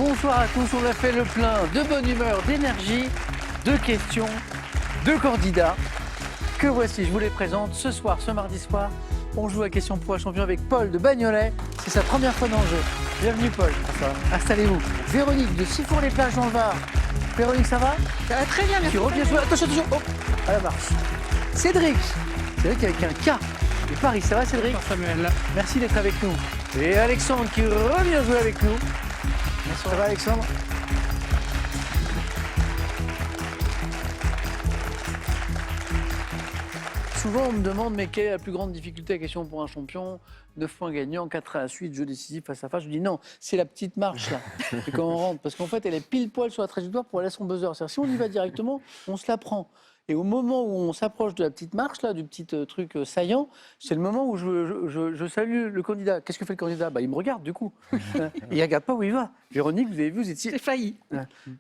Bonsoir à tous, on a fait le plein de bonne humeur, d'énergie, de questions, de candidats. Que voici, je vous les présente ce soir, ce mardi soir. On joue à Question pour un champion avec Paul de Bagnolet. C'est sa première fois dans le jeu. Bienvenue Paul. Installez-vous. Véronique de Sifour-les-Plages dans le Var. Véronique, ça va? Ça va très bien, merci. Tu reviens jouer. Attention, oh, à la marche. Cédric avec un K. De Paris, ça va Cédric? Samuel. Merci d'être avec nous. Et Alexandre qui revient jouer avec nous. Ça va Alexandre? Souvent on me demande mais quelle est la plus grande difficulté à Question pour un champion? 9 points gagnants, 4 à la suite, jeu décisif face à face. Je dis non, c'est la petite marche là. Et quand on rentre, parce qu'en fait elle est pile poil sur la trajectoire pour aller à son buzzer. C'est-à-dire si on y va directement, on se la prend. Et au moment où on s'approche de la petite marche, là, du petit truc saillant, c'est le moment où je salue le candidat. Qu'est-ce que fait le candidat? Il me regarde, du coup. Il ne regarde pas où il va. Véronique, vous avez vu, vous étiez... J'ai failli.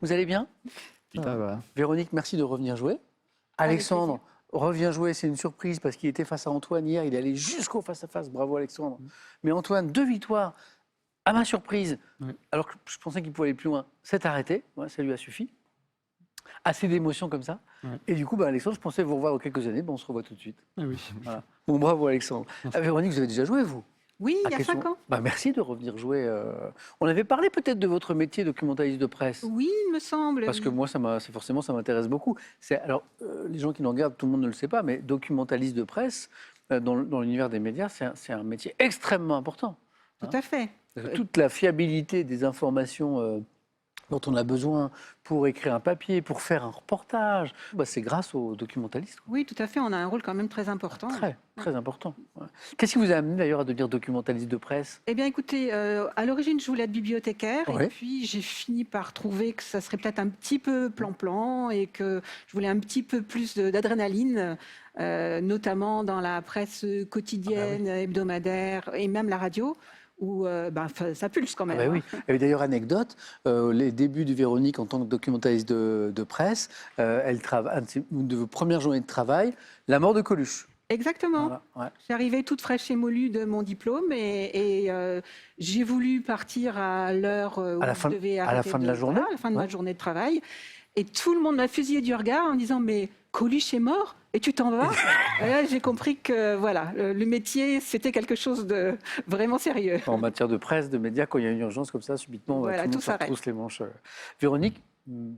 Vous allez bien? Ça va. Véronique, merci de revenir jouer. Alexandre revient jouer, c'est une surprise parce qu'il était face à Antoine hier. Il est allé jusqu'au face-à-face. Bravo, Alexandre. Mais Antoine, 2 victoires. À ma surprise, alors que je pensais qu'il pouvait aller plus loin, c'est arrêté. Ouais, ça lui a suffi. Assez d'émotions comme ça. Et du coup, Alexandre, je pensais vous revoir dans quelques années. On se revoit tout de suite. Ah oui. Voilà. Bon, bravo, Alexandre. Véronique, vous avez déjà joué, vous? Oui, il y a 5 ans. Merci de revenir jouer. On avait parlé peut-être de votre métier documentaliste de presse. Oui, il me semble. Parce que moi, ça m'intéresse beaucoup. Alors, les gens qui nous regardent, tout le monde ne le sait pas, mais documentaliste de presse, dans l'univers des médias, c'est un métier extrêmement important. Tout à fait. Toute la fiabilité des informations dont on a besoin pour écrire un papier, pour faire un reportage, c'est grâce aux documentalistes. Oui, tout à fait. On a un rôle quand même très important. Très important. Ouais. Qu'est-ce qui vous a amené d'ailleurs à devenir documentaliste de presse? Eh bien, écoutez, à l'origine, je voulais être bibliothécaire. Ouais. Et puis, j'ai fini par trouver que ça serait peut-être un petit peu plan-plan et que je voulais un petit peu plus d'adrénaline, notamment dans la presse quotidienne, hebdomadaire et même la radio. Où ça pulse quand même. Oui. Et d'ailleurs, anecdote, les débuts de Véronique en tant que documentaliste de presse, elle travaille, une de vos premières journées de travail, la mort de Coluche. Exactement. Voilà, ouais. Je suis arrivée toute fraîche et moulue de mon diplôme et j'ai voulu partir à l'heure où je devais arrêter à la fin de la journée. À la fin de ma journée de travail. Et tout le monde m'a fusillé du regard en me disant « Mais Coluche est mort et tu t'en vas ?» Et là, j'ai compris que voilà, le métier, c'était quelque chose de vraiment sérieux. En matière de presse, de médias, quand il y a une urgence comme ça, subitement, Voilà, tout le monde se retrousse les manches. Véronique,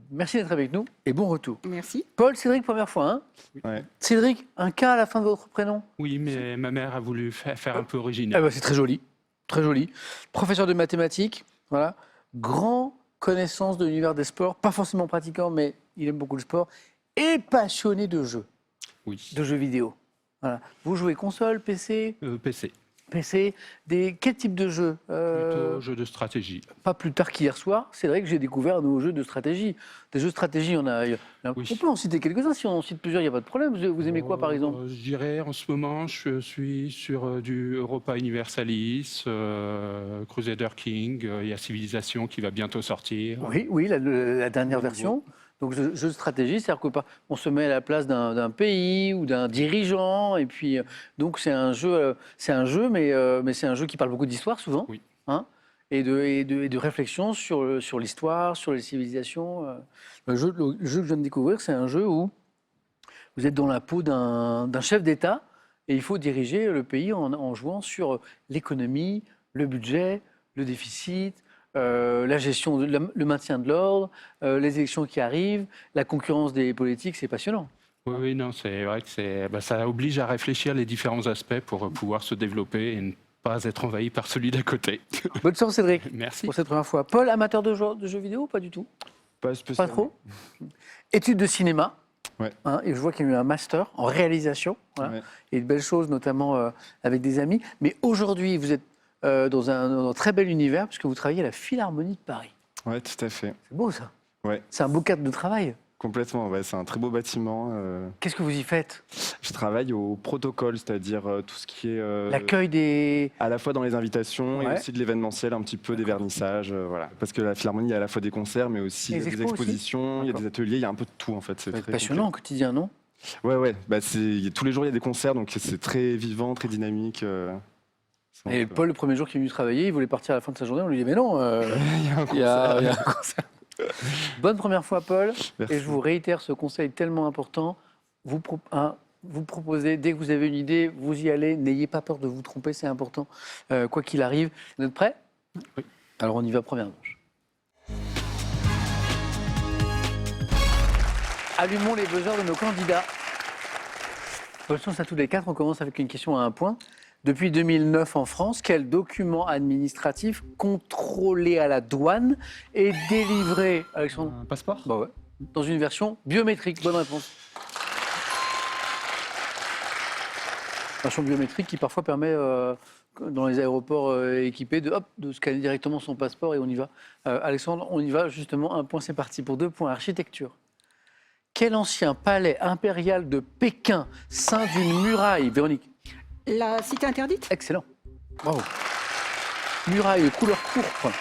merci d'être avec nous et bon retour. Merci. Paul, Cédric, première fois, hein? Ouais. Cédric, un K à la fin de votre prénom? Oui, mais ma mère a voulu faire un peu original. C'est très joli, très joli. Professeur de mathématiques, voilà, grand connaissance de l'univers des sports, pas forcément pratiquant, mais il aime beaucoup le sport, et passionné de jeux, Oui. de jeux vidéo. Voilà. Vous jouez console, PC? PC. PC, quel type de jeu? Plutôt jeu de stratégie. Pas plus tard qu'hier soir, c'est vrai que j'ai découvert un nouveau jeu de stratégie. Des jeux de stratégie, on peut en citer quelques-uns. Si on en cite plusieurs, il n'y a pas de problème. Vous aimez quoi, par exemple? Je dirais, en ce moment, je suis sur du Europa Universalis, Crusader King, il y a Civilisation qui va bientôt sortir. Oui, la dernière version. Donc, jeu de stratégie, c'est-à-dire qu'on se met à la place d'un pays ou d'un dirigeant. Et puis, donc, c'est un jeu, mais c'est un jeu qui parle beaucoup d'histoire, souvent. Oui. Hein, et de réflexion sur l'histoire, sur les civilisations. Le jeu que je viens de découvrir, c'est un jeu où vous êtes dans la peau d'un chef d'État et il faut diriger le pays en jouant sur l'économie, le budget, le déficit, la gestion, le maintien de l'ordre, les élections qui arrivent, la concurrence des politiques, c'est passionnant. Oui, non, c'est vrai que ça oblige à réfléchir les différents aspects pour pouvoir se développer et ne pas être envahi par celui d'à côté. Bonne chance, Cédric. Merci. Pour cette première fois. Paul, amateur de jeux vidéo ou pas du tout? Pas spécialement. Pas trop? Études de cinéma. Ouais. Et je vois qu'il y a eu un master en réalisation. Voilà, Ouais. et de belles choses, notamment avec des amis. Mais aujourd'hui, vous êtes dans un très bel univers puisque vous travaillez à la Philharmonie de Paris. Ouais, tout à fait. C'est beau, ça. Ouais. C'est un beau cadre de travail. Complètement, ouais, c'est un très beau bâtiment. Qu'est-ce que vous y faites? Je travaille au protocole, c'est-à-dire tout ce qui est... L'accueil des... à la fois dans les invitations Ouais. et aussi de l'événementiel, un petit peu des vernissages. Voilà. Parce que la Philharmonie, il y a à la fois des concerts, mais aussi Les des expos aussi. expositions, il y a D'accord. des ateliers, il y a un peu de tout en fait. C'est très passionnant au quotidien, non? complet. Ouais. Tous les jours, il y a des concerts, donc c'est très vivant, très dynamique. Et Paul, le premier jour qu'il est venu travailler, il voulait partir à la fin de sa journée. On lui dit mais non, Il y a un il y a un concert. Bonne première fois, Paul. Merci. Et je vous réitère ce conseil tellement important. Vous proposez, dès que vous avez une idée, vous y allez. N'ayez pas peur de vous tromper, c'est important. Quoi qu'il arrive. Vous êtes prêts? Oui. Alors on y va, première manche. Allumons les buzzers de nos candidats. Bonne chance à tous les quatre. On commence avec une question à 1 point. Depuis 2009 en France, quel document administratif contrôlé à la douane est délivré, Alexandre? Un passeport? Bah ouais. Dans une version biométrique? Bonne réponse. Version biométrique qui parfois permet, dans les aéroports équipés, de scanner directement son passeport et on y va. Alexandre, on y va justement. 1 point, c'est parti pour 2 points. Architecture. Quel ancien palais impérial de Pékin ceint d'une muraille? Véronique? La cité interdite? Excellent. Bravo. Muraille de couleur pourpre,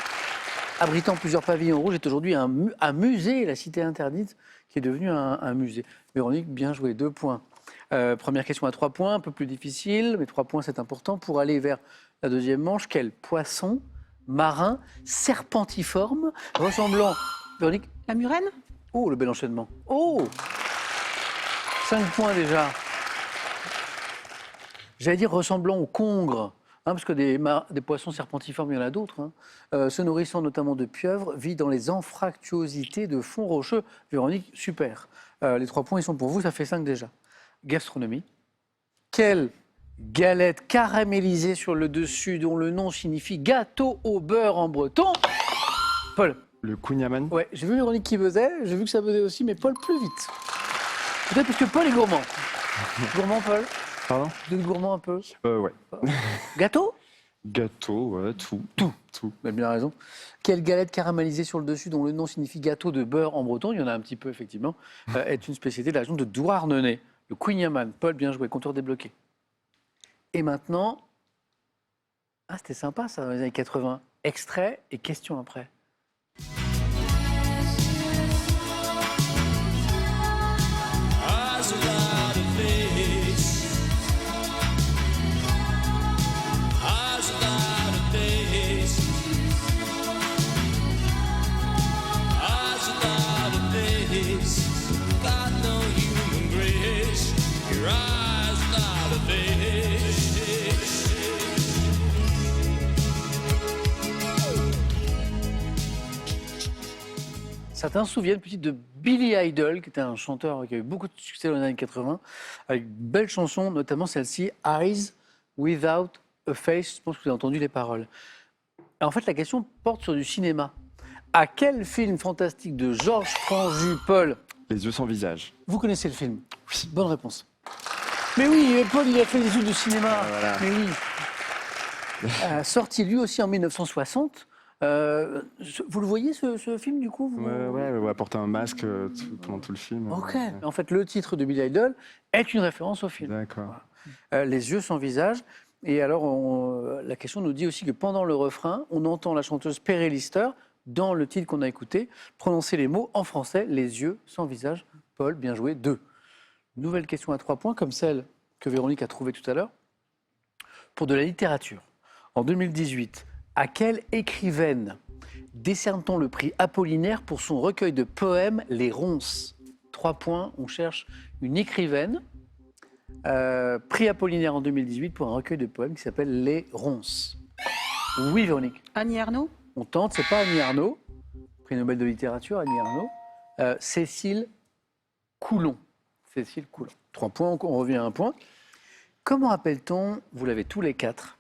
abritant plusieurs pavillons rouges, est aujourd'hui un musée, la cité interdite, qui est devenue un musée. Véronique, bien joué. 2 points. Première question à 3 points, un peu plus difficile, mais 3 points c'est important. Pour aller vers la deuxième manche, quel poisson marin serpentiforme ressemblant... Véronique? La murène? Oh, le bel enchaînement. Oh, 5 points déjà. J'allais dire ressemblant au congre, parce que des poissons serpentiformes, il y en a d'autres. Se nourrissant notamment de pieuvres, vit dans les anfractuosités de fonds rocheux. Véronique, super. Les 3 points, ils sont pour vous, ça fait 5 déjà. Gastronomie. Quelle galette caramélisée sur le dessus, dont le nom signifie gâteau au beurre en breton? Paul? Le kouign-amann. Ouais, j'ai vu Véronique qui buzzait, j'ai vu que ça buzzait aussi, mais Paul plus vite. Peut-être parce que Paul est gourmand. Gourmand, Paul? Pardon? Vous êtes gourmand un peu? Ouais. Gâteau? Gâteau, ouais, tout. Vous avez bien raison. Quelle galette caramélisée sur le dessus, dont le nom signifie gâteau de beurre en breton, il y en a un petit peu effectivement, est une spécialité de la région de Douarnenez. Le kouign-amann. Paul, bien joué, compteur débloqué. Et maintenant, c'était sympa ça dans les années 80. Extrait et question après. Certains se souviennent peut-être de Billy Idol, qui était un chanteur qui a eu beaucoup de succès dans les années 80, avec de belles chansons, notamment celle-ci, Eyes Without a Face. Je pense que vous avez entendu les paroles. En fait, la question porte sur du cinéma. À quel film fantastique de Georges Franju, Paul? Les yeux sans visage. Vous connaissez le film? Oui. Bonne réponse. Mais oui, Paul, il a fait des études de cinéma. Voilà. Mais oui. Sorti lui aussi en 1960. Vous le voyez ce film du coup? Ouais, va porter un masque pendant tout le film. Ok. En fait, le titre de Billy Idol est une référence au film. D'accord. Les yeux sans visage. Et alors, la question nous dit aussi que pendant le refrain, on entend la chanteuse Perry Lister, dans le titre qu'on a écouté, prononcer les mots en français, les yeux sans visage. Paul, bien joué. 2. Nouvelle question à 3 points, comme celle que Véronique a trouvée tout à l'heure. Pour de la littérature, en 2018, à quelle écrivaine décerne-t-on le prix Apollinaire pour son recueil de poèmes Les Ronces? 3 points, on cherche une écrivaine. Prix Apollinaire en 2018 pour un recueil de poèmes qui s'appelle Les Ronces. Oui, Véronique. Annie Ernaux? On tente, c'est pas Annie Ernaux, prix Nobel de littérature, Annie Ernaux. Cécile Coulon. Cécile Coulon. 3 points, on revient à 1 point. Comment appelle-t-on, vous l'avez tous les 4,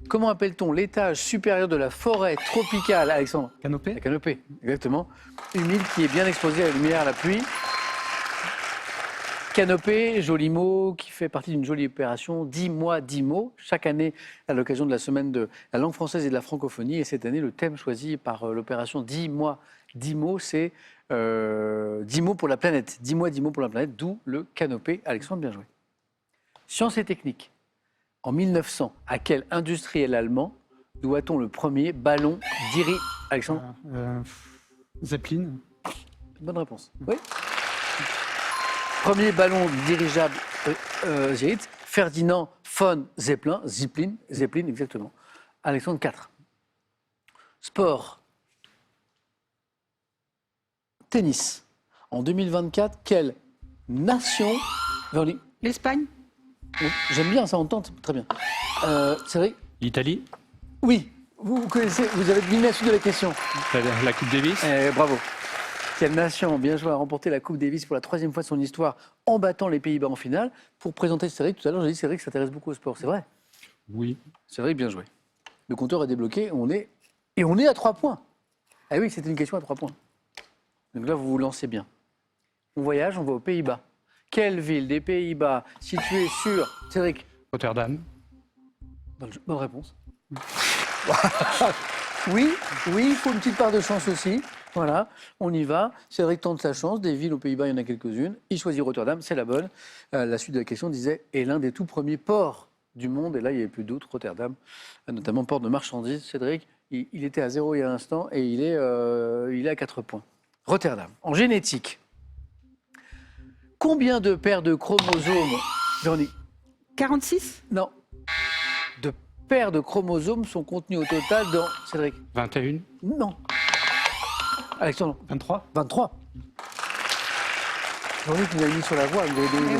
comment appelle-t-on l'étage supérieur de la forêt tropicale, Alexandre? Canopée? La canopée, exactement. Humide qui est bien exposée à la lumière, à la pluie. Canopée, joli mot, qui fait partie d'une jolie opération. 10 mois, 10 mots. Chaque année, à l'occasion de la semaine de la langue française et de la francophonie. Et cette année, le thème choisi par l'opération 10 mois, 10 mots, c'est 10 mots pour la planète. 10 mois, 10 mots pour la planète, d'où le canopée. Alexandre, bien joué. Sciences et techniques. En 1900, à quel industriel allemand doit-on le premier ballon dirigé? Alexandre? Zeppelin? Bonne réponse. Oui. Premier ballon dirigeable, Ferdinand von Zeppelin, exactement. Alexandre 4. Sport. Tennis. En 2024, quelle nation... Véronique, L'Espagne? j'aime bien ça, on tente, très bien. C'est vrai. L'Italie, Oui, vous connaissez, vous avez deviné la suite de la question. la Coupe Davis. Bravo. Quelle nation, bien joué, a remporté la Coupe Davis pour la 3e fois de son histoire en battant les Pays-Bas en finale? Pour présenter Cédric, tout à l'heure, j'ai dit Cédric s'intéresse beaucoup au sport, c'est vrai? Oui. Cédric, bien joué. Le compteur est débloqué, on est à 3 points. Ah oui, c'était une question à 3 points. Donc là, vous vous lancez bien. On voyage, on va aux Pays-Bas. Quelle ville des Pays-Bas située sur... Cédric, Rotterdam. bonne réponse. Oui, il faut une petite part de chance aussi. Voilà, on y va. Cédric tente sa chance. Des villes aux Pays-Bas, il y en a quelques-unes. Il choisit Rotterdam, c'est la bonne. La suite de la question disait est l'un des tout premiers ports du monde. Et là, il n'y avait plus d'autres. Rotterdam, notamment port de marchandises. Cédric, il était à 0 il y a un instant et il est à 4 points. Rotterdam. En génétique, combien de paires de chromosomes, Véronique? 46? Non. De paires de chromosomes sont contenus au total dans... Cédric? 21. Non. Alexandre? 23. 23. Véronique nous a mis sur la voie, vous avez donné le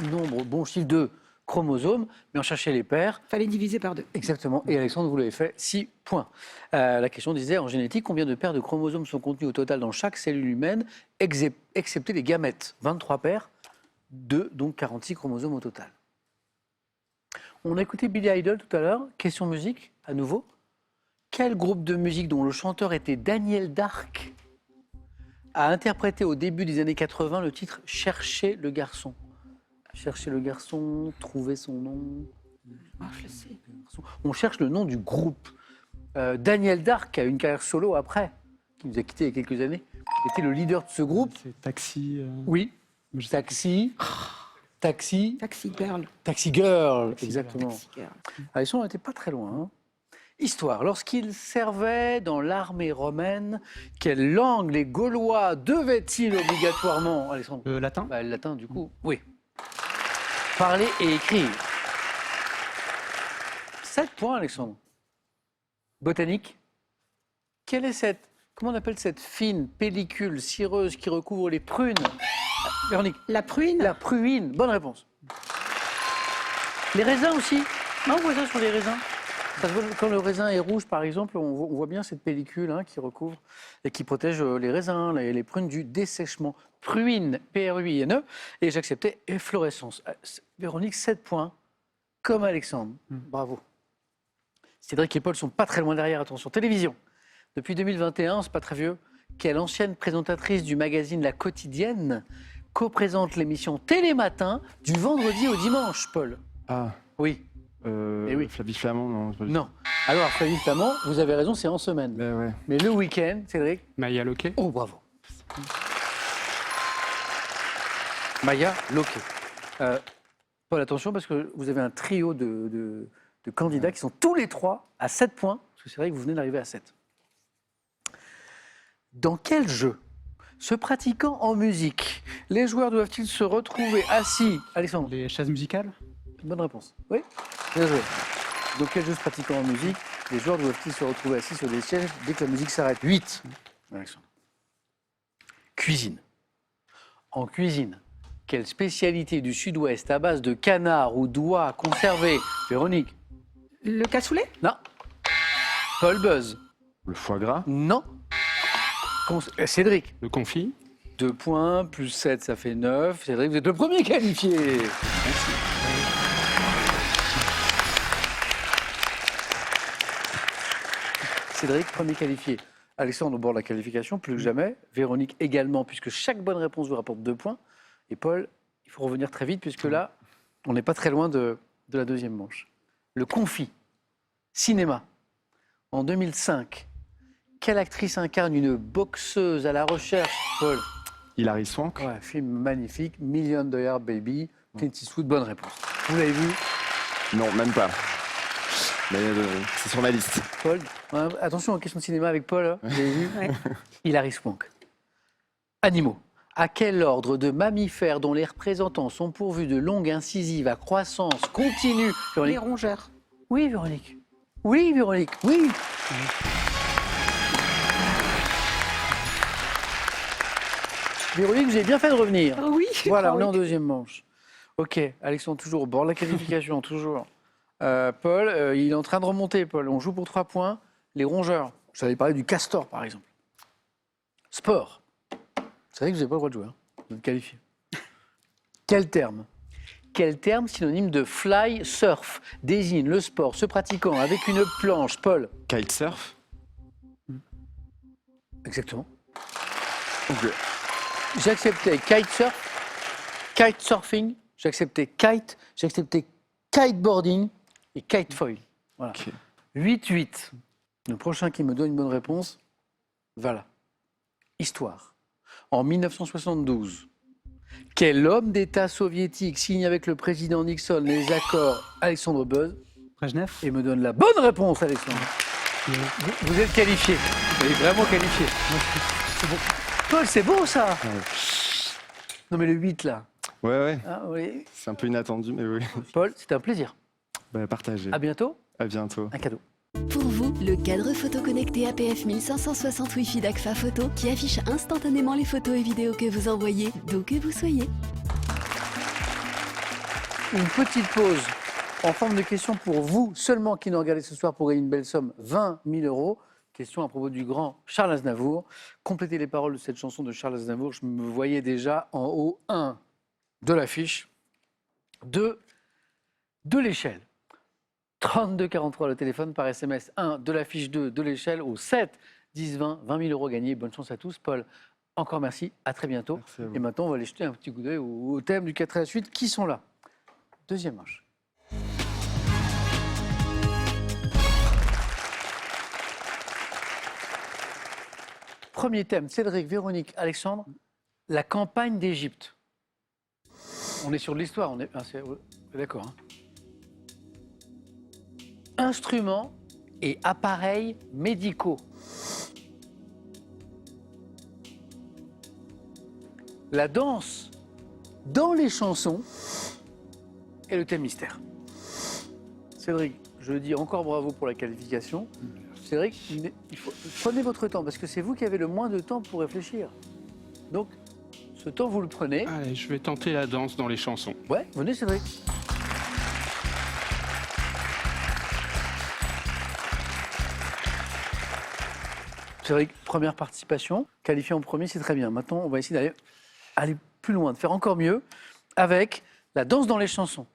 bon nombre, bon chiffre de chromosomes, mais on cherchait les paires. Fallait diviser par 2. Exactement. Et Alexandre, vous l'avez fait, 6 points. La question disait, en génétique, combien de paires de chromosomes sont contenus au total dans chaque cellule humaine, excepté les gamètes? 23 paires, donc 46 chromosomes au total. On a écouté Billy Idol tout à l'heure. Question musique, à nouveau. Quel groupe de musique dont le chanteur était Daniel Dark a interprété au début des années 80 le titre « Chercher le garçon ». Chercher le garçon, trouver son nom. Je le sais. On cherche le nom du groupe. Daniel Dark a eu une carrière solo après, qui nous a quittés il y a quelques années. Il était le leader de ce groupe. C'est Taxi. Oui. Taxi. Taxi. Taxi Girl. Taxi Girl, exactement. Taxi Girl. Alexandre n'était pas très loin. Hein. Histoire. Lorsqu'il servait dans l'armée romaine, quelle langue les Gaulois devaient-ils obligatoirement, Alexandre? Latin. Le latin, du coup, oui. Parler et écrire. 7 points, Alexandre. Botanique. Quelle est cette, comment on appelle cette fine pellicule cireuse qui recouvre les prunes? Véronique. La pruine. La pruine. Bonne réponse. Les raisins aussi. Non, on voit ça sur les raisins. Ça se voit, quand le raisin est rouge, par exemple, on voit bien cette pellicule qui recouvre et qui protège les raisins, les prunes du dessèchement. Pruine, P-R-U-I-N-E. Et j'acceptais efflorescence. Véronique, 7 points, comme Alexandre. Bravo. Cédric et Paul sont pas très loin derrière. Attention, télévision. Depuis 2021, c'est pas très vieux, quelle ancienne présentatrice du magazine La Quotidienne co-présente l'émission Télématin du vendredi au dimanche, Paul? Ah, Oui. oui. Flavie Flamand, non. c'est pas- Non. Alors, Flavie Flamand, vous avez raison, c'est en semaine. Ben ouais. Mais le week-end, Cédric? Maya Loquet. Oh, bravo. Maya Loquet. Paul, attention, parce que vous avez un trio de candidats qui sont tous les 3 à 7 points, parce que c'est vrai que vous venez d'arriver à 7. Dans quel jeu, se pratiquant en musique, les joueurs doivent-ils se retrouver assis? Alexandre? Les chaises musicales. Bonne réponse. Oui? Bien joué. Dans quel jeu se pratiquant en musique, les joueurs doivent-ils se retrouver assis sur des sièges dès que la musique s'arrête? 8. Alexandre. Cuisine. En cuisine, quelle spécialité du Sud-Ouest à base de canard ou d'oie conservée? Véronique? Le cassoulet. Non. Paul Buzz? Le foie gras. Non. Cédric? Le confit. 2 points, plus 7, ça fait 9. Cédric, vous êtes le premier qualifié. Cédric, premier qualifié. Alexandre au bord de la qualification, plus que jamais. Véronique également, puisque chaque bonne réponse vous rapporte 2 points. Et Paul, il faut revenir très vite, puisque là, on n'est pas très loin de la deuxième manche. Le confit. Cinéma. En 2005, quelle actrice incarne une boxeuse à la recherche, Paul? Hilary Swank. Ouais, film magnifique, $1 Million Baby, Clint Eastwood, bonne réponse. Vous l'avez vu, Non, même pas. Mais c'est sur ma liste. Paul? Attention aux questions de cinéma avec Paul, hein. Vous l'avez vu? Ouais. Hilary Swank. Animaux. À quel ordre de mammifères dont les représentants sont pourvus de longues incisives à croissance continue Les Véronique. rongeurs. Oui, Véronique. Oui, Véronique. Oui. Véronique, vous avez bien fait de revenir. Ah oui. Voilà, Ah on est oui. en deuxième manche. Ok, Alexandre, toujours au bord de la qualification, toujours. Paul, il est en train de remonter, Paul. On joue pour 3 points. Les rongeurs. J'allais parler du castor, par exemple. Sport. C'est vrai que vous n'avez pas le droit de jouer. Hein. Vous êtes qualifié. Quel terme synonyme de fly surf désigne le sport se pratiquant avec une planche, Paul? Kitesurf. Exactement. Ok. J'acceptais kitesurf, kitesurfing, j'acceptais kite, j'acceptais kiteboarding et kitefoil. Voilà. Ok. 8-8. Le prochain qui me donne une bonne réponse, voilà. Histoire. En 1972, quel homme d'État soviétique signe avec le président Nixon les accords Alexandre Buzz Brejnev. et me donne la bonne réponse, Alexandre? Vous êtes qualifié. Vous êtes vraiment qualifié. C'est beau. Paul, c'est beau ça. Ouais. Non mais le 8 là. Ouais. Ah, oui. C'est un peu inattendu, mais oui. Paul, c'était un plaisir. Bah, partagez. À bientôt. À bientôt. Un cadeau. Pour vous, le cadre photo connecté APF 1560 Wi-Fi d'Agfa Photo qui affiche instantanément les photos et vidéos que vous envoyez, d'où que vous soyez. Une petite pause en forme de question pour vous seulement qui nous regardez ce soir pour gagner une belle somme, 20 000 €. Question à propos du grand Charles Aznavour. Complétez les paroles de cette chanson de Charles Aznavour. Je me voyais déjà en haut, 1, de l'affiche, 2, de l'échelle. 32 43 le téléphone par SMS, 1, de l'affiche, 2, de l'échelle, au 7, 10, 20, 20 000 € gagnés. Bonne chance à tous. Paul, encore merci. À très bientôt. Merci à vous. Et maintenant, on va aller jeter un petit coup d'œil au thème du 4 à la suite. Qui sont là? Deuxième manche. Premier thème, Cédric, Véronique, Alexandre, la campagne d'Égypte. On est sur de l'histoire, on est d'accord. Hein. Instruments et appareils médicaux. La danse dans les chansons et le thème mystère. Cédric, je dis encore bravo pour la qualification. Cédric, prenez votre temps, parce que c'est vous qui avez le moins de temps pour réfléchir. Donc, ce temps, vous le prenez. Allez, je vais tenter la danse dans les chansons. Ouais, venez Cédric. Cédric, première participation, qualifié en premier, c'est très bien. Maintenant, on va essayer d'aller plus loin, de faire encore mieux avec la danse dans les chansons.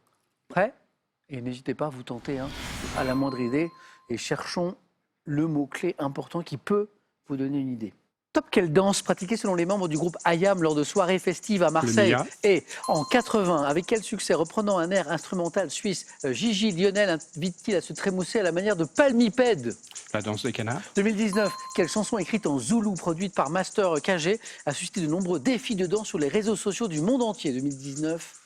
Prêt? Et n'hésitez pas à vous tenter hein, à la moindre idée et cherchons le mot-clé important qui peut vous donner une idée. Top, quelle danse pratiquée selon les membres du groupe IAM lors de soirées festives à Marseille? Mia. Et en 80, avec quel succès, reprenant un air instrumental suisse, Gigi Lionel invite-t-il à se trémousser à la manière de Palmipède? La danse des canards. 2019, quelle chanson écrite en zoulou produite par Master KG a suscité de nombreux défis de danse sur les réseaux sociaux du monde entier? 2019.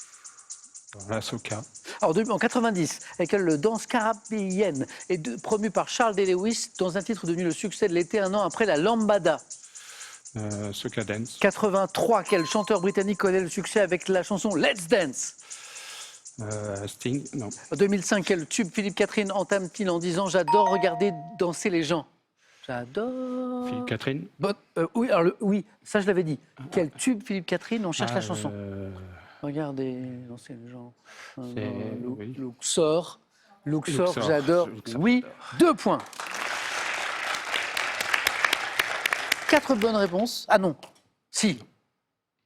La soca. Alors, en 90, avec le danse caribéenne est promu par Charles Day Lewis dans un titre devenu le succès de l'été un an après la lambada. Soca Dance. 83, quel chanteur britannique connaît le succès avec la chanson Let's Dance? Sting, non. 2005, quel tube Philippe Catherine entame-t-il en disant « J'adore regarder danser les gens ». J'adore. Philippe Catherine. Oui, alors oui, ça je l'avais dit. Quel tube Philippe Catherine? On cherche la chanson. Regardez danser les gens. oui. Luxor. Luxor, Luxor, j'adore. Luxor, Oui, j'adore. 2 points. 4 bonnes réponses. Ah non, si.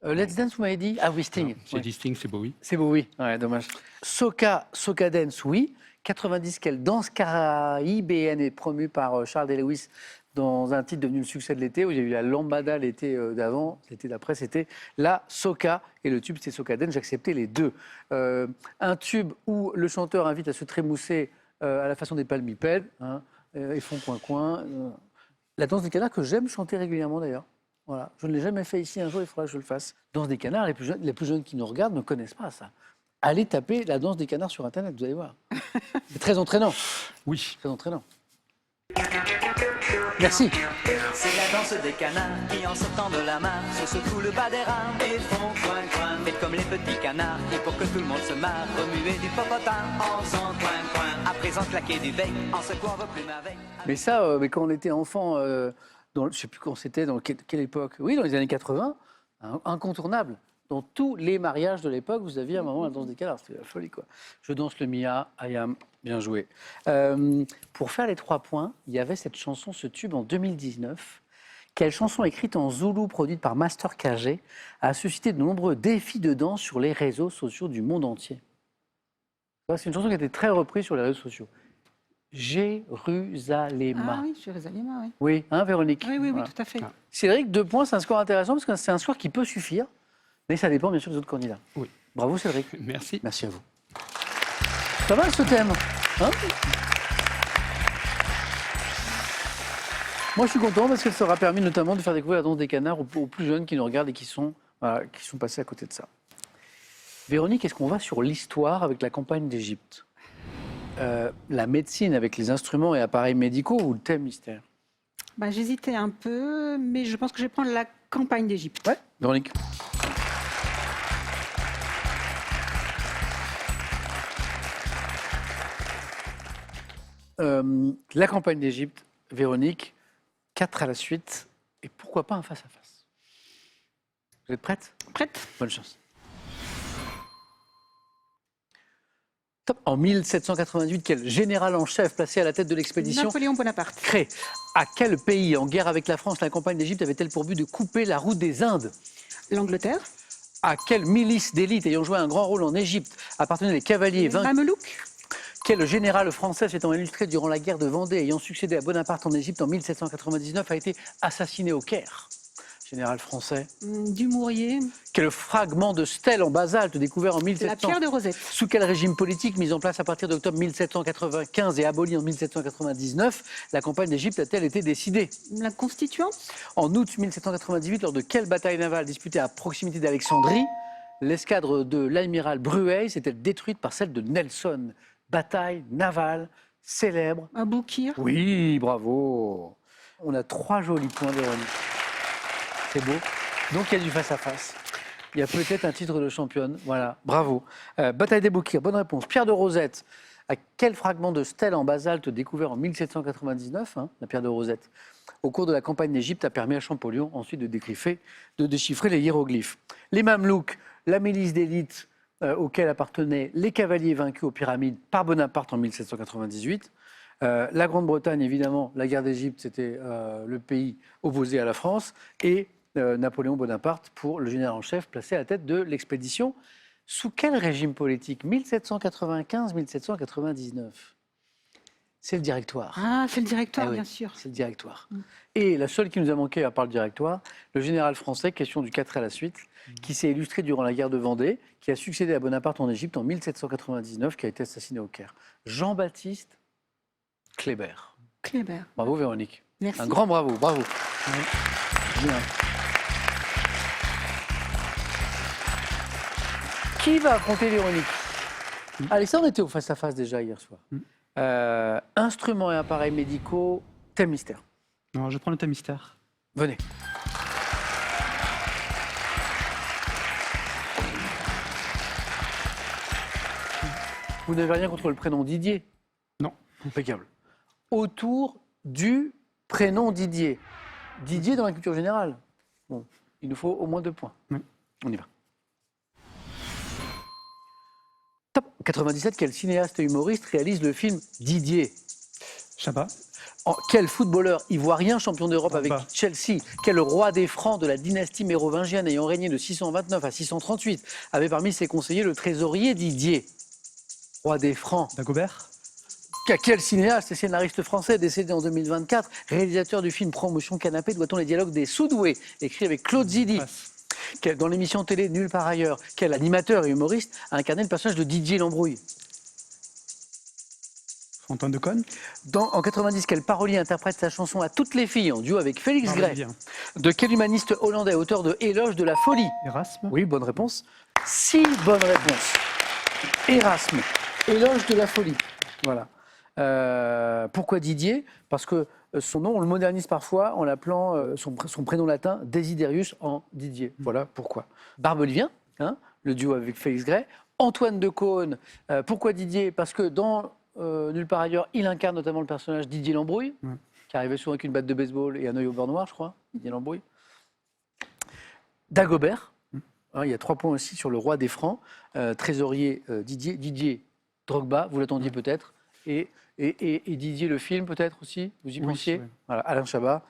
Let's Dance, vous m'avez dit? Ah oui, Sting. J'ai Ouais. dit Sting, c'est Bowie. C'est beau, oui. Ouais, dommage. Soca Dance, oui. 90, quelle danse caribéenne est promue par Charles Day Lewis dans un titre devenu le succès de l'été, où il y a eu la lambada l'été d'avant, l'été d'après, c'était la soca, et le tube c'était Soca Dance, j'acceptais les deux. Un tube où le chanteur invite à se trémousser à la façon des palmipèdes, hein, ils font coin-coin. La danse des canards que j'aime chanter régulièrement d'ailleurs. Voilà. Je ne l'ai jamais fait ici, un jour il faudra que je le fasse. Danse des canards, les plus jeunes qui nous regardent ne connaissent pas ça. Allez taper la danse des canards sur Internet, vous allez voir. C'est très entraînant. Oui. Très entraînant. Merci. C'est la danse des canards qui en sortant de la mare se secouent le bas des rames et font coin coin. Faites comme les petits canards et pour que tout le monde se marre, remuez du popotin en faisant coin coin. À présent claquer du bec en secouant vos plumes avec. Mais ça, mais quand on était enfant, je ne sais plus quand c'était, dans quelle époque. Oui, dans les années 80, incontournable. Dans tous les mariages de l'époque, vous aviez à un moment la danse des canards. C'était la folie, quoi. Je danse le Mia, Ayam, bien joué. Pour faire les 3 points, il y avait cette chanson, ce tube en 2019. Quelle chanson écrite en zoulou, produite par Master KG, a suscité de nombreux défis de danse sur les réseaux sociaux du monde entier. C'est une chanson qui a été très reprise sur les réseaux sociaux. Jérusalem. Ah oui, Jérusalem, oui. Oui, hein, Véronique? Oui, oui, oui, Voilà. tout à fait. Cédric, 2 points, c'est un score intéressant parce que c'est un score qui peut suffire, mais ça dépend bien sûr des autres candidats. Oui. Bravo Cédric. Merci. Merci à vous. Pas mal ce thème. Hein? Moi je suis content parce que ça aura permis notamment de faire découvrir la danse des canards aux plus jeunes qui nous regardent et qui sont passés à côté de ça. Véronique, est-ce qu'on va sur l'histoire avec la campagne d'Égypte? La médecine avec les instruments et appareils médicaux ou le thème mystère? Bah, j'hésitais un peu, mais je pense que je vais prendre la campagne d'Égypte. Ouais, Véronique. La campagne d'Égypte, Véronique, 4 à la suite, et pourquoi pas un face-à-face? Vous êtes prête? Prête? Bonne chance. Top. En 1788, quel général en chef placé à la tête de l'expédition Napoléon Bonaparte. crée? À quel pays, en guerre avec la France, la campagne d'Égypte avait-elle pour but de couper la route des Indes? L'Angleterre. À quelle milice d'élite ayant joué un grand rôle en Égypte appartenaient les cavaliers vaincus? Mamelouk. Quel général français s'étant illustré durant la guerre de Vendée ayant succédé à Bonaparte en Égypte en 1799 a été assassiné au Caire? Général français. Dumouriez. Quel fragment de stèle en basalte découvert en La 1700? pierre de Rosette. Sous quel régime politique mis en place à partir d'octobre 1795 et aboli en 1799, la campagne d'Égypte a-t-elle été décidée? La Constituante. En août 1798, lors de quelle bataille navale disputée à proximité d'Alexandrie, l'escadre de l'amiral Brueys s'est-elle détruite par celle de Nelson? Bataille navale célèbre. Aboukir. Oui, bravo. On a 3 jolis points, Véronique. C'est beau. Donc il y a du face-à-face. Il y a peut-être un titre de championne. Voilà, bravo. Bataille des Boukirs, bonne réponse. Pierre de Rosette. À quel fragment de stèle en basalte découvert en 1799, la pierre de Rosette, au cours de la campagne d'Égypte, a permis à Champollion ensuite de déchiffrer les hiéroglyphes? Les Mamelouks, la milice d'élite auquel appartenaient les cavaliers vaincus aux pyramides par Bonaparte en 1798. La Grande-Bretagne, évidemment, la guerre d'Égypte, c'était le pays opposé à la France. Et Napoléon Bonaparte pour le général en chef placé à la tête de l'expédition. Sous quel régime politique? 1795-1799. C'est le Directoire. Ah, c'est le Directoire, Ah oui, bien sûr. c'est le Directoire. Et la seule qui nous a manqué, à part le Directoire, le général français, question du 4 à la suite, qui s'est illustré durant la guerre de Vendée, qui a succédé à Bonaparte en Égypte en 1799, qui a été assassiné au Caire. Jean-Baptiste Kléber. Kléber. Bravo Véronique. Merci. Un grand bravo, bravo. Bien. Qui va affronter Véronique? Alexandre était au face-à-face déjà hier soir. Instruments et appareils médicaux, thème mystère. Non, je prends le thème mystère. Venez. Vous n'avez rien contre le prénom Didier? Non. Impeccable. Autour du prénom Didier. Didier dans la culture générale. Bon, il nous faut au moins 2 points. Oui. On y va. Top 97, quel cinéaste et humoriste réalise le film Didier? Chabat. Quel footballeur ivoirien champion d'Europe avec Drogba. Chelsea? Quel roi des Francs de la dynastie mérovingienne ayant régné de 629 à 638 avait parmi ses conseillers le trésorier Didier? Roi des Francs. Dagobert. Quel cinéaste et scénariste français décédé en 2024, réalisateur du film Promotion Canapé, doit-on les dialogues des Soudoués, écrit avec Claude Zidi? Passe. Dans l'émission télé Nulle part ailleurs, quel animateur et humoriste a incarné le personnage de Didier Lambrouille? Antoine Decaune. En 90, quel parolier interprète sa chanson à toutes les filles en duo avec Félix Parle Gray? bien. De quel humaniste hollandais, auteur de Éloge de la folie? Erasme. Oui, bonne réponse. 6 bonnes réponses. Erasme, Éloge de la folie. Voilà. Pourquoi Didier? Parce que son nom, on le modernise parfois en l'appelant son prénom latin Desiderius en Didier. Voilà pourquoi. Barbelivien, hein, le duo avec Félix Gray. Antoine Decaune, pourquoi Didier? Parce que dans Nulle part ailleurs, il incarne notamment le personnage Didier Lambrouille, qui arrivait souvent avec une batte de baseball et un œil au beurre noir, je crois, Didier Lambrouille. Dagobert, hein, il y a 3 points aussi sur le roi des Francs, trésorier Didier Drogba, vous l'attendiez peut-être, et Didier le film peut-être aussi, vous y pensiez? Oui. Voilà, Alain Chabat.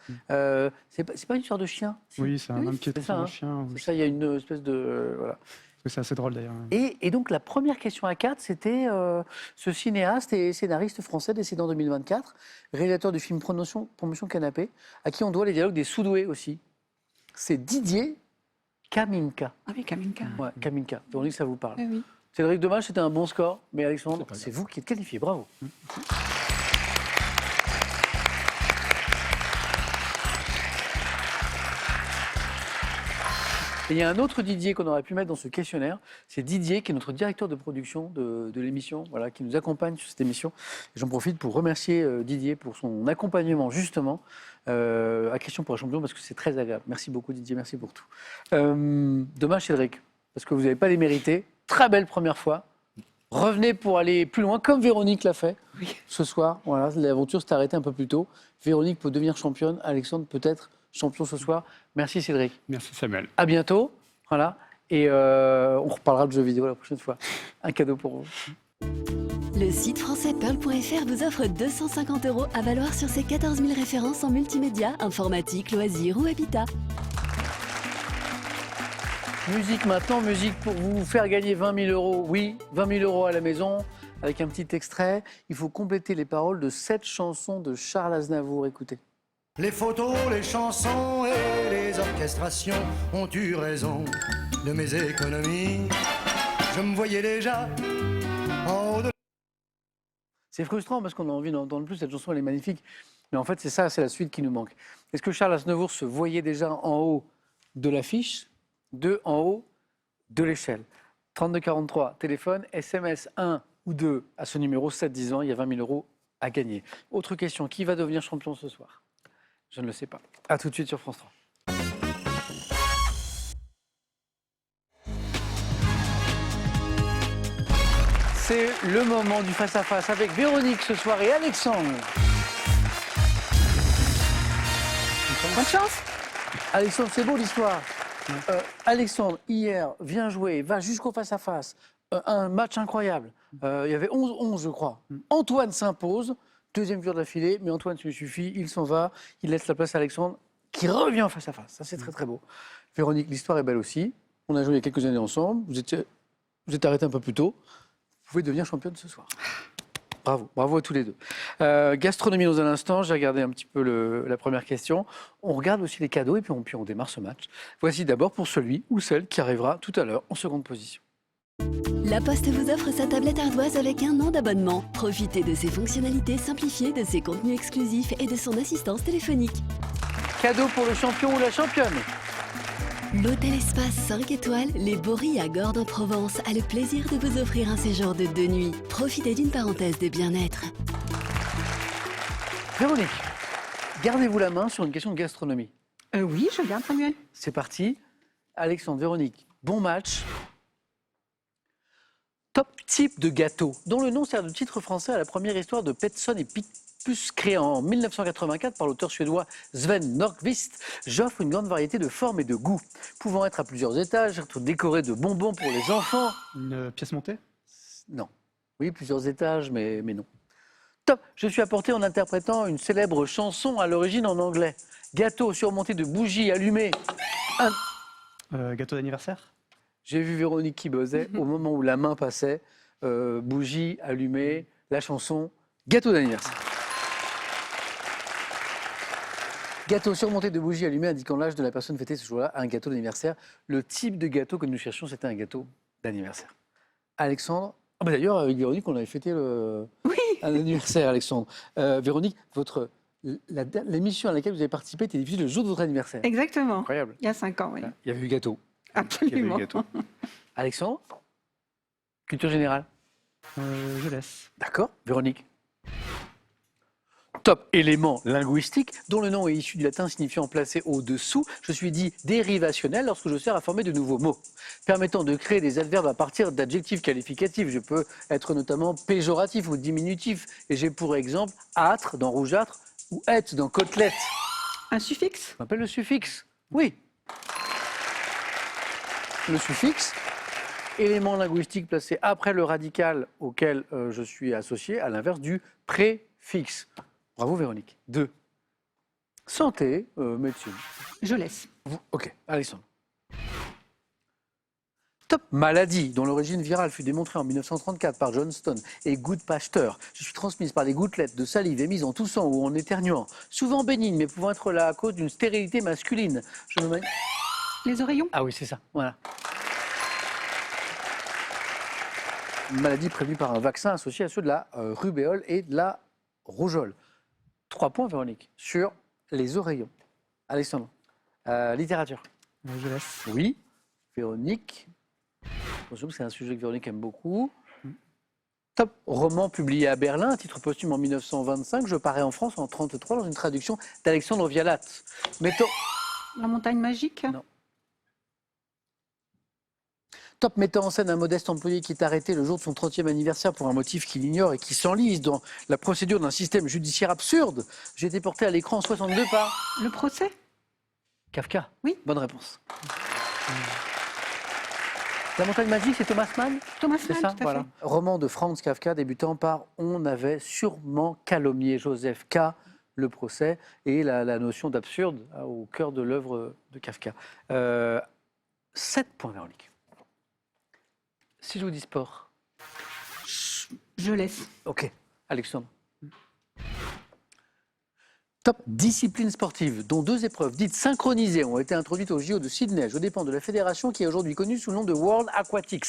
C'est pas une histoire de chien? Oui, c'est un homme qui est c'est ça, un hein. chien. C'est ça, il y a une espèce de... voilà. C'est assez drôle d'ailleurs. Et donc la première question à 4, c'était ce cinéaste et scénariste français décédé en 2024, réalisateur du film Promotion Canapé, à qui on doit les dialogues des Soudoués aussi. C'est Didier Kaminka. Ah oui, Kaminka. Ouais, Kaminka. Véronique, ça vous parle. Ah oui. Cédric, dommage, c'était un bon score, mais Alexandre, c'est vous qui êtes qualifié. Bravo. Et il y a un autre Didier qu'on aurait pu mettre dans ce questionnaire. C'est Didier, qui est notre directeur de production de l'émission, voilà, qui nous accompagne sur cette émission. Et j'en profite pour remercier Didier pour son accompagnement, justement, à Question pour un champion, parce que c'est très agréable. Merci beaucoup, Didier, merci pour tout. Dommage, Cédric, parce que vous n'avez pas les mérités. Très belle première fois. Revenez pour aller plus loin, comme Véronique l'a fait ce soir. Voilà, l'aventure s'est arrêtée un peu plus tôt. Véronique peut devenir championne. Alexandre peut-être champion ce soir. Merci Cédric. Merci Samuel. À bientôt. Voilà. Et on reparlera de jeux vidéo la prochaine fois. Un cadeau pour vous. Le site français Pearl.fr vous offre 250 € à valoir sur ses 14 000 références en multimédia, informatique, loisirs ou habitat. Musique maintenant, musique pour vous faire gagner 20 000 €. Oui, 20 000 € à la maison, avec un petit extrait. Il faut compléter les paroles de 7 chansons de Charles Aznavour. Écoutez. Les photos, les chansons et les orchestrations ont eu raison de mes économies. Je me voyais déjà en haut de... C'est frustrant parce qu'on a envie d'entendre plus. Cette chanson, elle est magnifique. Mais en fait, c'est ça, c'est la suite qui nous manque. Est-ce que Charles Aznavour se voyait déjà en haut de l'affiche, en haut de l'échelle? 3243, téléphone, SMS 1 ou 2 à ce numéro 710 ans. Il y a 20 000 € à gagner. Autre question, qui va devenir champion ce soir? Je ne le sais pas. A tout de suite sur France 3. C'est le moment du face-à-face avec Véronique ce soir et Alexandre. Bonne chance. Alexandre, c'est beau l'histoire. Alexandre, hier, vient jouer, va jusqu'au face-à-face. Un match incroyable. Il y avait 11-11, je crois. Antoine s'impose. Deuxième jour d'affilée, mais Antoine, ça lui suffit, il s'en va, il laisse la place à Alexandre, qui revient face à face. Ça, c'est très, très beau. Véronique, l'histoire est belle aussi. On a joué il y a quelques années ensemble. Vous êtes arrêtés un peu plus tôt. Vous pouvez devenir championne ce soir. Bravo, bravo à tous les deux. Gastronomie dans un instant, j'ai regardé un petit peu la première question. On regarde aussi les cadeaux et puis on démarre ce match. Voici d'abord pour celui ou celle qui arrivera tout à l'heure en seconde position. La Poste vous offre sa tablette ardoise avec 1 an d'abonnement. Profitez de ses fonctionnalités simplifiées, de ses contenus exclusifs et de son assistance téléphonique. Cadeau pour le champion ou la championne. L'hôtel Espace 5 étoiles, les Boris à Gordes en Provence, a le plaisir de vous offrir un séjour de 2 nuits. Profitez d'une parenthèse de bien-être. Véronique, gardez-vous la main sur une question de gastronomie. Oui, je garde Samuel. C'est parti. Alexandre, Véronique, bon match. Top type de gâteau, dont le nom sert de titre français à la première histoire de Petson et Picpus, créée en 1984 par l'auteur suédois Sven Nordqvist, j'offre une grande variété de formes et de goûts, pouvant être à plusieurs étages, être décoré de bonbons pour les enfants. Une pièce montée? Non. Oui, plusieurs étages, mais non. Top. Je suis apporté en interprétant une célèbre chanson à l'origine en anglais. Gâteau surmonté de bougies allumées. Gâteau d'anniversaire? J'ai vu Véronique qui buzzait au moment où la main passait. Bougies allumées, la chanson, gâteau d'anniversaire. Gâteau surmonté de bougies allumées indiquant l'âge de la personne fêtée ce jour-là, un gâteau d'anniversaire. Le type de gâteau que nous cherchions, c'était un gâteau d'anniversaire. Alexandre, d'ailleurs, avec Véronique, on avait fêté un anniversaire, Alexandre. Véronique, l'émission à laquelle vous avez participé était diffusée le jour de votre anniversaire. Exactement. Incroyable. Il y a 5 ans, oui. Il y avait eu gâteau. Absolument. Alexandre, culture générale. Je laisse. D'accord. Véronique. Top élément linguistique, dont le nom est issu du latin signifiant placé au-dessous. Je suis dit dérivationnel lorsque je sers à former de nouveaux mots, permettant de créer des adverbes à partir d'adjectifs qualificatifs. Je peux être notamment péjoratif ou diminutif. Et j'ai pour exemple âtre dans rougeâtre ou être dans côtelette. Un suffixe? On appelle le suffixe. Oui. Le suffixe, élément linguistique placé après le radical auquel je suis associé, à l'inverse du préfixe. Bravo Véronique. 2. Santé, médecine. Je laisse. Ok, Alexandre. Top maladie, dont l'origine virale fut démontrée en 1934 par Johnston et Goodpasteur. Je suis transmise par des gouttelettes de salive émises en toussant ou en éternuant, souvent bénigne, mais pouvant être là à cause d'une stérilité masculine. Je me... Les oreillons? Ah oui, c'est ça, voilà. Une maladie prévenue par un vaccin associé à ceux de la rubéole et de la rougeole. 3 points, Véronique, sur les oreillons. Alexandre, littérature. Je laisse. Oui. Véronique. Attention, c'est un sujet que Véronique aime beaucoup. Top roman publié à Berlin, titre posthume en 1925. Je parais en France en 1933 dans une traduction d'Alexandre Vialat. Mettons... La montagne magique? Non. Top mettant en scène un modeste employé qui est arrêté le jour de son 30e anniversaire pour un motif qu'il ignore et qui s'enlise dans la procédure d'un système judiciaire absurde. J'ai été porté à l'écran en 62 par... Le procès? Kafka. Oui. Bonne réponse. La montagne magique, c'est Thomas Mann? Thomas C'est Mann, ça, tout à voilà. fait. Roman de Franz Kafka débutant par « On avait sûrement calomnié Joseph K », le procès, et la notion d'absurde au cœur de l'œuvre de Kafka. 7 points, Véronique. Si je vous dis sport. Je laisse. Ok, Alexandre. Top discipline sportive, dont 2 épreuves dites synchronisées ont été introduites au JO de Sydney. Je dépends de la fédération qui est aujourd'hui connue sous le nom de World Aquatics,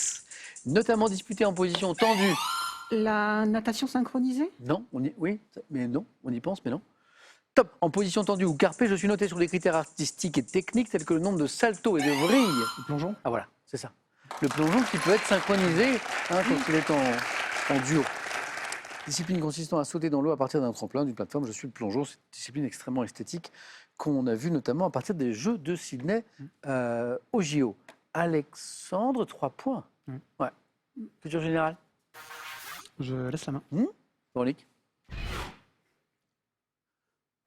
notamment disputée en position tendue. La natation synchronisée? Non, oui, mais non, on y pense, mais non. Top, en position tendue ou carpée, je suis noté sur des critères artistiques et techniques tels que le nombre de saltos et de vrilles. Le plongeon? Ah voilà, c'est ça. Le plongeon qui peut être synchronisé quand il est en duo. Discipline consistant à sauter dans l'eau à partir d'un tremplin, d'une plateforme. Je suis le plongeon. C'est une discipline extrêmement esthétique qu'on a vue notamment à partir des Jeux de Sydney au JO. Alexandre, 3 points. Ouais. Culture générale. Je laisse la main. Véronique.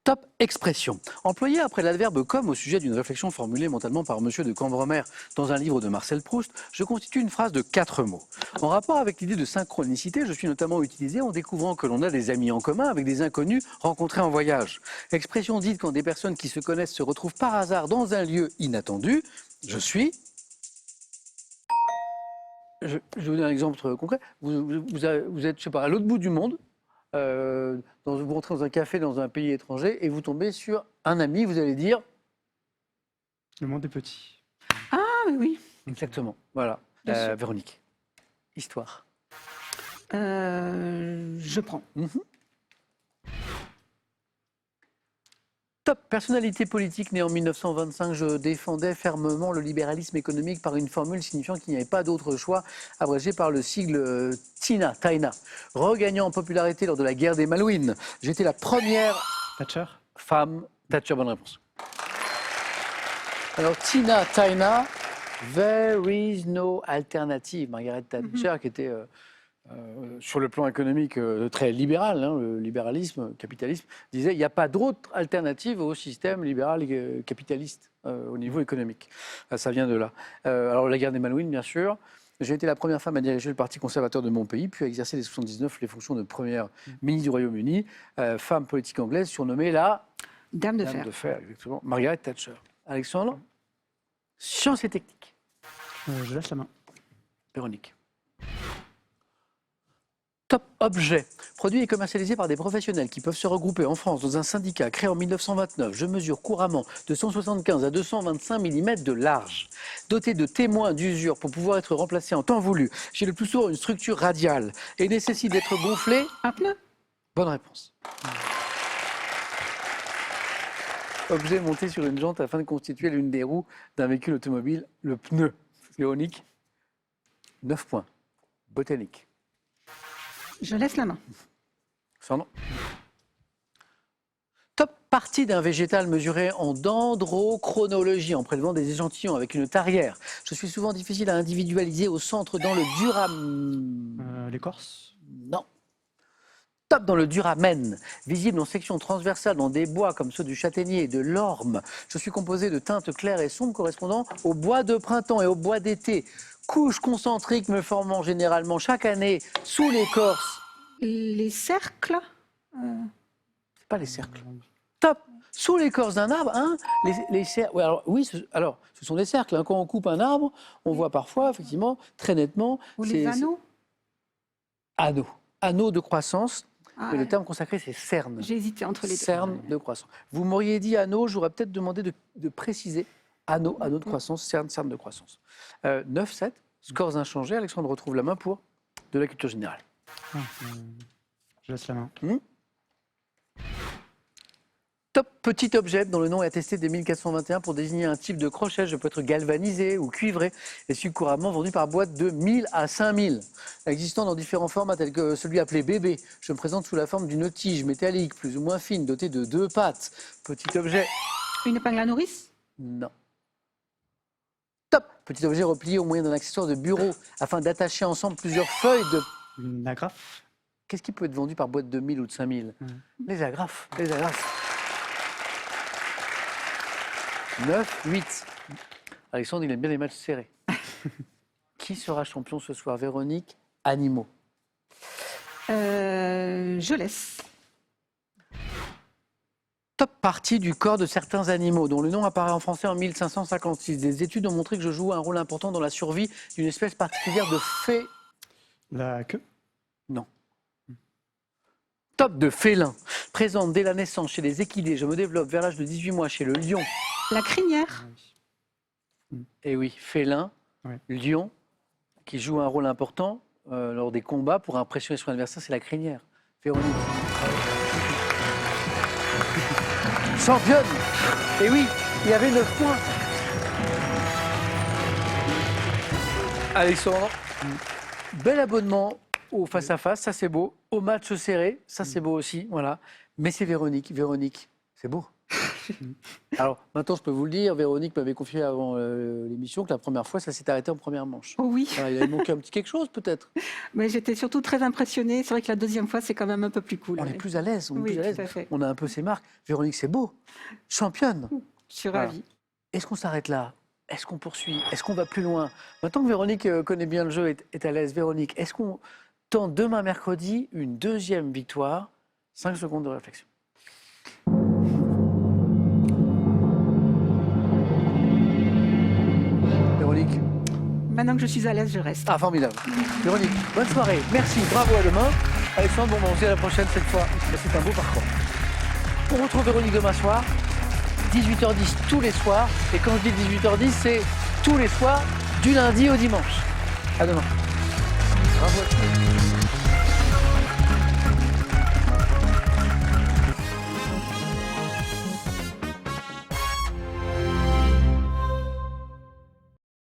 Top expression. Employée après l'adverbe comme au sujet d'une réflexion formulée mentalement par Monsieur de Cambremer dans un livre de Marcel Proust, je constitue une phrase de 4 mots. En rapport avec l'idée de synchronicité, je suis notamment utilisé en découvrant que l'on a des amis en commun avec des inconnus rencontrés en voyage. Expression dite quand des personnes qui se connaissent se retrouvent par hasard dans un lieu inattendu. Je suis... Je vais vous donner un exemple concret. Vous êtes, je sais pas, à l'autre bout du monde. Vous rentrez dans un café dans un pays étranger et vous tombez sur un ami, vous allez dire... Le monde est petit. Ah, oui. Exactement, voilà. Bien sûr. Véronique, histoire. Je prends. Top personnalité politique née en 1925, je défendais fermement le libéralisme économique par une formule signifiant qu'il n'y avait pas d'autre choix, abrégé par le sigle Taina. Regagnant en popularité lors de la guerre des Malouines, j'étais la première Thatcher? femme. Thatcher, bonne réponse. Alors Taina, there is no alternative. Margaret Thatcher, qui était sur le plan économique très libéral, le libéralisme, capitalisme, disait il n'y a pas d'autre alternative au système libéral et capitaliste au niveau économique. Ça vient de là. Alors la guerre des Malouines, bien sûr. J'ai été la première femme à diriger le Parti conservateur de mon pays, puis à exercer dès 1979 les fonctions de première ministre du Royaume-Uni, femme politique anglaise surnommée la Dame de Dame fer. de fer, exactement. Margaret Thatcher. Alexandre, sciences et techniques. Je laisse la main. Véronique. Top objet, produit et commercialisé par des professionnels qui peuvent se regrouper en France dans un syndicat créé en 1929. Je mesure couramment de 175 à 225 mm de large. Doté de témoins d'usure pour pouvoir être remplacé en temps voulu, j'ai le plus souvent une structure radiale et nécessite d'être gonflé. Un pneu? Bonne réponse. Objet monté sur une jante afin de constituer l'une des roues d'un véhicule automobile, le pneu. Véronique, 9 points. Botanique. Je laisse la main. Sandra. partie d'un végétal mesuré en dendrochronologie, en prélevant des échantillons avec une tarière. Je suis souvent difficile à individualiser au centre dans le L'écorce. Non. Top dans le duramen, visible en section transversale dans des bois comme ceux du châtaignier et de l'orme. Je suis composé de teintes claires et sombres correspondant au bois de printemps et au bois d'été. Couches concentriques me formant généralement chaque année sous l'écorce. Les cercles. C'est pas les cercles. Top. Sous l'écorce d'un arbre, hein, les cercles. Oui, alors, ce sont des cercles. Hein. Quand on coupe un arbre, on voit parfois, effectivement, très nettement. Ou les anneaux. Anneaux. Anneaux de croissance. Ah, Mais le terme consacré, c'est cerne. j'ai hésité entre les deux. Cerne de croissance. Vous m'auriez dit anneau, j'aurais peut-être demandé de préciser. Anneau, anneau de croissance, cerne, cerne de croissance. 9-7, scores inchangés. Alexandre retrouve la main pour de la culture générale. Je laisse la main. Top petit objet dont le nom est attesté dès 1421 pour désigner un type de crochet. Je peux être galvanisé ou cuivré et suis couramment vendu par boîte de 1000 à 5000. Existant dans différents formats tels que celui appelé bébé. Je me présente sous la forme d'une tige métallique plus ou moins fine dotée de 2 pattes. Petit objet. Une épingle à nourrice. Non. Top petit objet replié au moyen d'un accessoire de bureau afin d'attacher ensemble plusieurs feuilles de... Une agrafe. Qu'est-ce qui peut être vendu par boîte de 1000 ou de 5000 Les agrafes. Les agrafes. 9, 8. Alexandre, il aime bien les matchs serrés. Qui sera champion ce soir? Véronique, animaux. Je laisse. Top partie du corps de certains animaux, dont le nom apparaît en français en 1556. Des études ont montré que je joue un rôle important dans la survie d'une espèce particulière de fée. La queue. Non. Top de félin. Présente dès la naissance chez les équidés. Je me développe vers l'âge de 18 mois chez le lion. La crinière. Et oui, félin, Ouais. lion, qui joue un rôle important lors des combats pour impressionner son adversaire, c'est la crinière. Véronique. Championne. Et oui, il y avait 9 points. Alexandre, bel abonnement au face-à-face, ça c'est beau. Au match serré, ça c'est beau aussi, voilà. Mais c'est Véronique. Véronique, c'est beau. Alors, maintenant, je peux vous le dire, Véronique m'avait confié avant l'émission que la première fois, ça s'est arrêté en première manche. Oh oui. Alors, il avait manqué un petit quelque chose, peut-être. Mais j'étais surtout très impressionnée. C'est vrai que la deuxième fois, c'est quand même un peu plus cool. On est plus à l'aise, on est Oui, plus à l'aise. tout à fait. On a un peu ses marques. Véronique, c'est beau. Championne. Je suis Voilà. ravie. Est-ce qu'on s'arrête là? Est-ce qu'on poursuit? Est-ce qu'on va plus loin? Maintenant que Véronique connaît bien le jeu, est à l'aise, Véronique, est-ce qu'on tente demain mercredi une deuxième victoire? 5 secondes de réflexion. Véronique. Maintenant que je suis à l'aise, je reste. Ah, formidable. Véronique, bonne soirée. Merci, bravo, à demain. Alexandre, bon, on se dit à la prochaine cette fois. C'est un beau parcours. On retrouve Véronique demain soir, 18h10 tous les soirs. Et quand je dis 18h10, c'est tous les soirs, du lundi au dimanche. À demain. Bravo à tous.